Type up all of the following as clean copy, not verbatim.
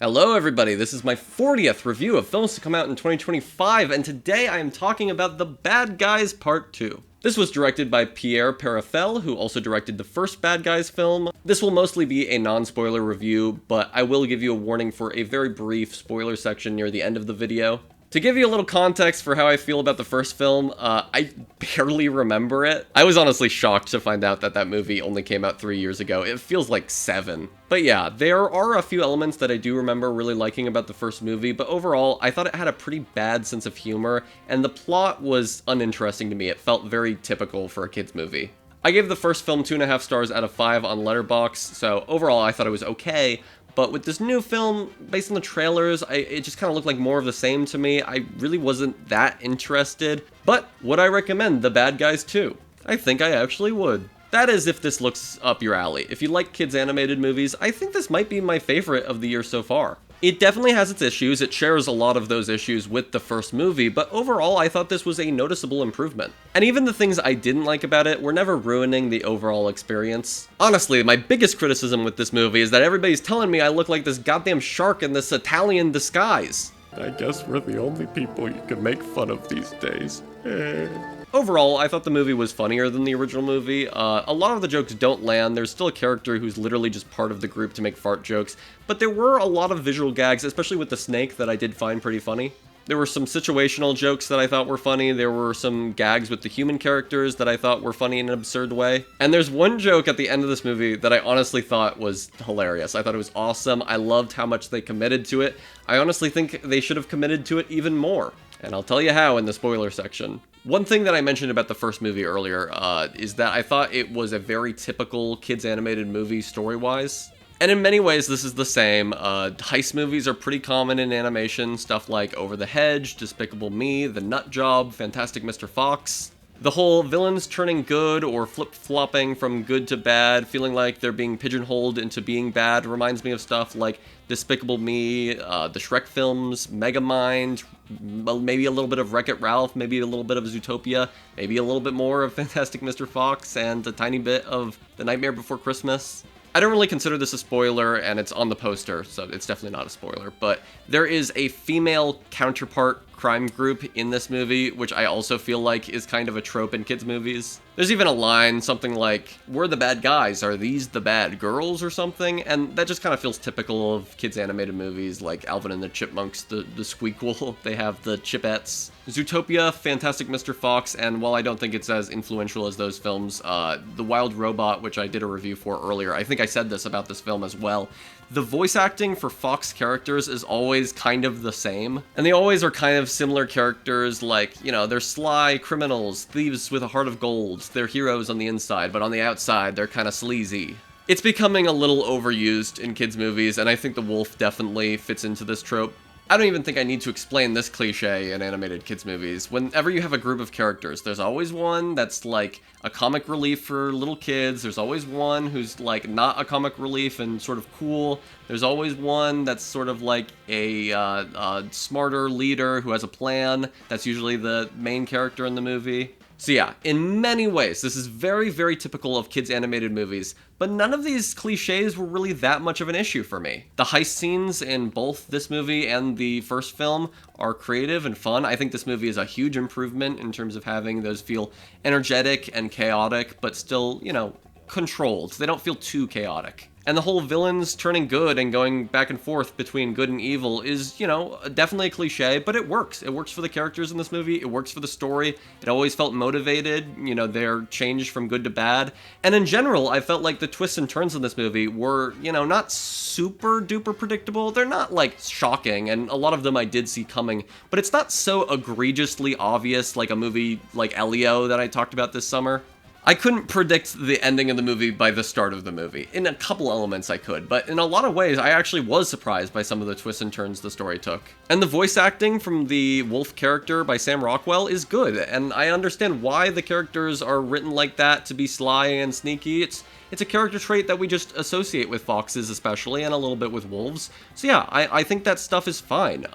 Hello everybody, this is my 40th review of films to come out in 2025, and today I am talking about The Bad Guys Part 2. This was directed by Pierre Perifel, who also directed the first Bad Guys film. This will mostly be a non-spoiler review, but I will give you a warning for a very brief spoiler section near the end of the video. To give you a little context for how I feel about the first film, I barely remember it. I was honestly shocked to find out that that movie only came out 3 years ago. It feels like 7. But yeah, there are a few elements that I do remember really liking about the first movie, but overall, I thought it had a pretty bad sense of humor, and the plot was uninteresting to me. It felt very typical for a kid's movie. I gave the first film 2.5 stars out of 5 on Letterboxd, so overall I thought it was okay. But with this new film, based on the trailers, it just kind of looked like more of the same to me. I really wasn't that interested. But would I recommend The Bad Guys 2? I think I actually would. That is if this looks up your alley. If you like kids animated movies, I think this might be my favorite of the year so far. It definitely has its issues, it shares a lot of those issues with the first movie, but overall I thought this was a noticeable improvement. And even the things I didn't like about it were never ruining the overall experience. Honestly, my biggest criticism with this movie is that everybody's telling me I look like this goddamn shark in this Italian disguise. I guess we're the only people you can make fun of these days. Overall, I thought the movie was funnier than the original movie. A lot of the jokes don't land. There's still a character who's literally just part of the group to make fart jokes, but there were a lot of visual gags, especially with the snake, that I did find pretty funny. There were some situational jokes that I thought were funny. There were some gags with the human characters that I thought were funny in an absurd way. And there's one joke at the end of this movie that I honestly thought was hilarious. I thought it was awesome. I loved how much they committed to it. I honestly think they should have committed to it even more. And I'll tell you how in the spoiler section. One thing that I mentioned about the first movie earlier is that I thought it was a very typical kids animated movie story-wise. And in many ways, this is the same. Heist movies are pretty common in animation, stuff like Over the Hedge, Despicable Me, The Nut Job, Fantastic Mr. Fox. The whole villains turning good or flip-flopping from good to bad, feeling like they're being pigeonholed into being bad, reminds me of stuff like Despicable Me, the Shrek films, Megamind, maybe a little bit of Wreck-It Ralph, maybe a little bit of Zootopia, maybe a little bit more of Fantastic Mr. Fox, and a tiny bit of The Nightmare Before Christmas. I don't really consider this a spoiler, and it's on the poster, so it's definitely not a spoiler, but there is a female counterpart crime group in this movie, which I also feel like is kind of a trope in kids' movies. There's even a line, something like, "We're the bad guys, are these the bad girls?" or something, and that just kind of feels typical of kids' animated movies like Alvin and the Chipmunks, the Squeakquel. They have the Chipettes. Zootopia, Fantastic Mr. Fox, and while I don't think it's as influential as those films, The Wild Robot, which I did a review for earlier, I think I said this about this film as well. The voice acting for Fox characters is always kind of the same, and they always are kind of similar characters, like, you know, they're sly criminals, thieves with a heart of gold, they're heroes on the inside, but on the outside, they're kind of sleazy. It's becoming a little overused in kids' movies, and I think The Wolf definitely fits into this trope. I don't even think I need to explain this cliche in animated kids' movies. Whenever you have a group of characters, there's always one that's like a comic relief for little kids. There's always one who's like not a comic relief and sort of cool. There's always one that's sort of like a smarter leader who has a plan. That's usually the main character in the movie. So yeah, in many ways, this is very, very typical of kids' animated movies, but none of these cliches were really that much of an issue for me. The heist scenes in both this movie and the first film are creative and fun. I think this movie is a huge improvement in terms of having those feel energetic and chaotic, but still, you know, controlled. They don't feel too chaotic. And the whole villains turning good and going back and forth between good and evil is, you know, definitely a cliche, but it works. It works for the characters in this movie. It works for the story. It always felt motivated. You know, they're changed from good to bad. And in general, I felt like the twists and turns in this movie were, you know, not super duper predictable. They're not, like, shocking, and a lot of them I did see coming, but it's not so egregiously obvious like a movie like Elio that I talked about this summer. I couldn't predict the ending of the movie by the start of the movie. In a couple elements I could, but in a lot of ways I actually was surprised by some of the twists and turns the story took. And the voice acting from the Wolf character by Sam Rockwell is good, and I understand why the characters are written like that, to be sly and sneaky. It's a character trait that we just associate with foxes especially, and a little bit with wolves. So yeah, I think that stuff is fine.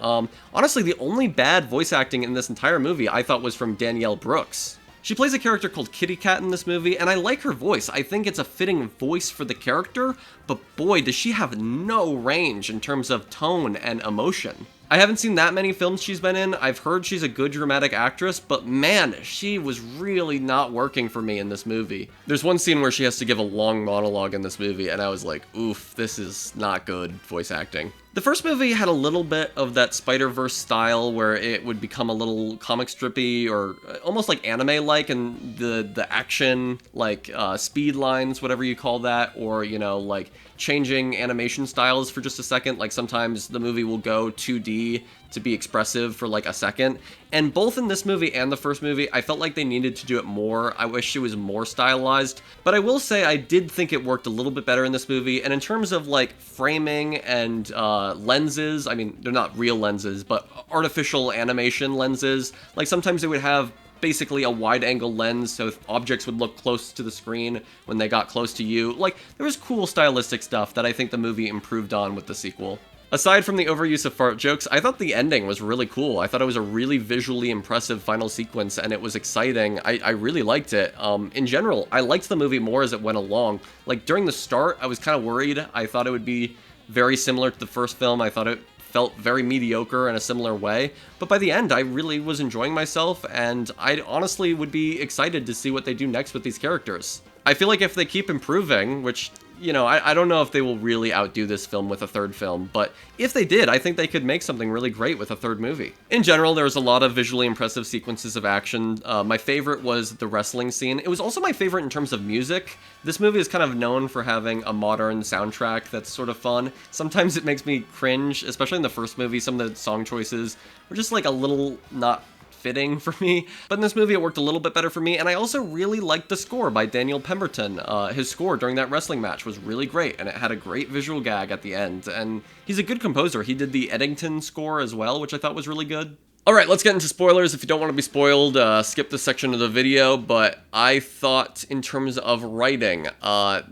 Honestly, the only bad voice acting in this entire movie I thought was from Danielle Brooks. She plays a character called Kitty Cat in this movie, and I like her voice. I think it's a fitting voice for the character, but boy, does she have no range in terms of tone and emotion. I haven't seen that many films she's been in. I've heard she's a good dramatic actress, but man, she was really not working for me in this movie. There's one scene where she has to give a long monologue in this movie, and I was like, oof, this is not good voice acting. The first movie had a little bit of that Spider-Verse style where it would become a little comic strippy or almost like anime-like, and the action, like speed lines, whatever you call that, or, you know, like changing animation styles for just a second. Like sometimes the movie will go 2D to be expressive for like a second. And both in this movie and the first movie, I felt like they needed to do it more. I wish it was more stylized. But I will say I did think it worked a little bit better in this movie. And in terms of like framing and lenses, I mean, they're not real lenses, but artificial animation lenses. Like sometimes they would have basically a wide-angle lens, so objects would look close to the screen when they got close to you. Like, there was cool stylistic stuff that I think the movie improved on with the sequel. Aside from the overuse of fart jokes, I thought the ending was really cool. I thought it was a really visually impressive final sequence, and it was exciting. I really liked it. In general, I liked the movie more as it went along. Like, during the start, I was kind of worried. I thought it would be very similar to the first film. I thought it felt very mediocre in a similar way, but by the end I really was enjoying myself, and I honestly would be excited to see what they do next with these characters. I feel like if they keep improving, which, you know, I don't know if they will really outdo this film with a third film, but if they did, I think they could make something really great with a third movie. In general, there was a lot of visually impressive sequences of action. My favorite was the wrestling scene. It was also my favorite in terms of music. This movie is kind of known for having a modern soundtrack that's sort of fun. Sometimes it makes me cringe, especially in the first movie. Some of the song choices were just like a little not fitting for me, but in this movie it worked a little bit better for me, and I also really liked the score by Daniel Pemberton. His score during that wrestling match was really great, and it had a great visual gag at the end, and he's a good composer. He did the Eddington score as well, which I thought was really good. Alright, let's get into spoilers. If you don't want to be spoiled, skip this section of the video, but I thought in terms of writing,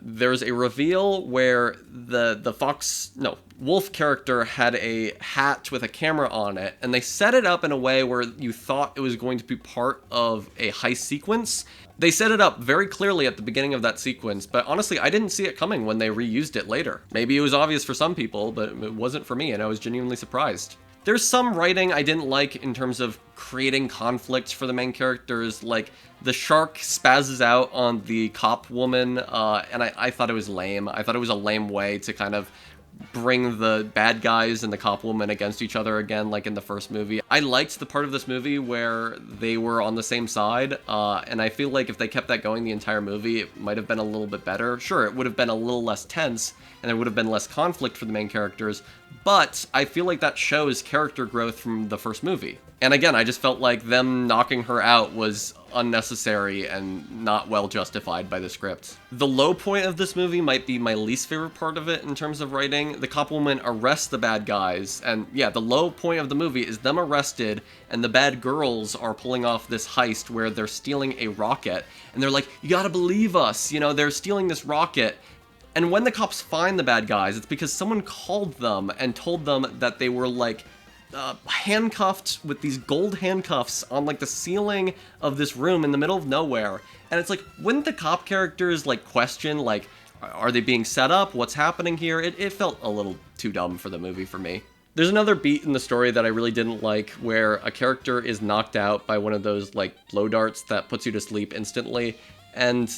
there's a reveal where the wolf character had a hat with a camera on it, and they set it up in a way where you thought it was going to be part of a heist sequence. They set it up very clearly at the beginning of that sequence, but honestly, I didn't see it coming when they reused it later. Maybe it was obvious for some people, but it wasn't for me, and I was genuinely surprised. There's some writing I didn't like in terms of creating conflicts for the main characters, like the shark spazzes out on the cop woman, and I thought it was lame. I thought it was a lame way to kind of bring the bad guys and the cop woman against each other again, like in the first movie. I liked the part of this movie where they were on the same side, and I feel like if they kept that going the entire movie, it might have been a little bit better. Sure, it would have been a little less tense, and there would have been less conflict for the main characters, but I feel like that shows character growth from the first movie. And again, I just felt like them knocking her out was unnecessary and not well justified by the script. The low point of this movie might be my least favorite part of it in terms of writing. The cop woman arrests the bad guys, and yeah, the low point of the movie is them arrested, and the bad girls are pulling off this heist where they're stealing a rocket, and they're like, you gotta believe us, you know, they're stealing this rocket. And when the cops find the bad guys, it's because someone called them and told them that they were like handcuffed with these gold handcuffs on like the ceiling of this room in the middle of nowhere. And it's like, wouldn't the cop characters like question, like, are they being set up? What's happening here? It felt a little too dumb for the movie for me. There's another beat in the story that I really didn't like, where a character is knocked out by one of those like blow darts that puts you to sleep instantly, and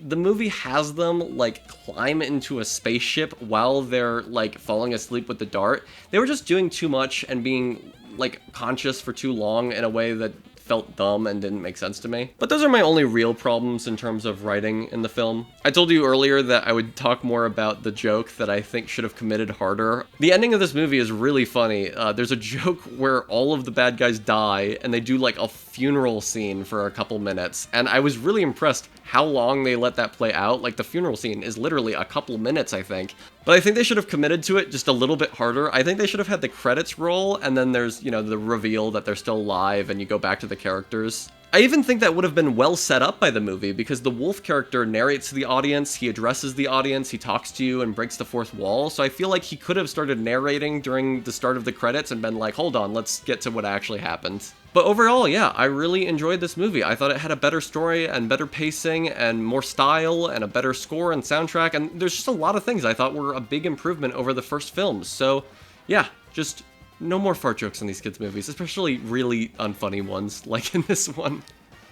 the movie has them like climb into a spaceship while they're like falling asleep with the dart. They were just doing too much and being like conscious for too long in a way that felt dumb and didn't make sense to me. But those are my only real problems in terms of writing in the film. I told you earlier that I would talk more about the joke that I think should have committed harder. The ending of this movie is really funny. There's a joke where all of the bad guys die and they do like a funeral scene for a couple minutes, and I was really impressed how long they let that play out. Like, the funeral scene is literally a couple minutes, I think. But I think they should have committed to it just a little bit harder. I think they should have had the credits roll, and then there's, you know, the reveal that they're still alive, and you go back to the characters. I even think that would have been well set up by the movie, because the wolf character narrates to the audience, he addresses the audience, he talks to you and breaks the fourth wall, so I feel like he could have started narrating during the start of the credits and been like, hold on, let's get to what actually happened. But overall, yeah, I really enjoyed this movie. I thought it had a better story and better pacing and more style and a better score and soundtrack, and there's just a lot of things I thought were a big improvement over the first films. So yeah, just no more fart jokes in these kids' movies, especially really unfunny ones, like in this one.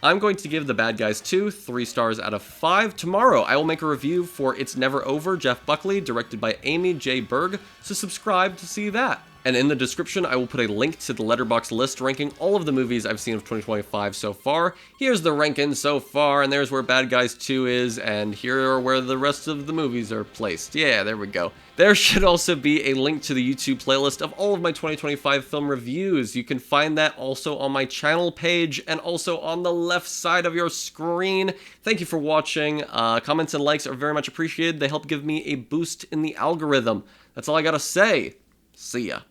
I'm going to give The Bad Guys 2 3 stars out of 5. Tomorrow, I will make a review for It's Never Over, Jeff Buckley, directed by Amy J. Berg, so subscribe to see that. And in the description, I will put a link to the Letterboxd list ranking all of the movies I've seen of 2025 so far. Here's the ranking so far, and there's where Bad Guys 2 is, and here are where the rest of the movies are placed. Yeah, there we go. There should also be a link to the YouTube playlist of all of my 2025 film reviews. You can find that also on my channel page and also on the left side of your screen. Thank you for watching. Comments and likes are very much appreciated. They help give me a boost in the algorithm. That's all I gotta say. See ya.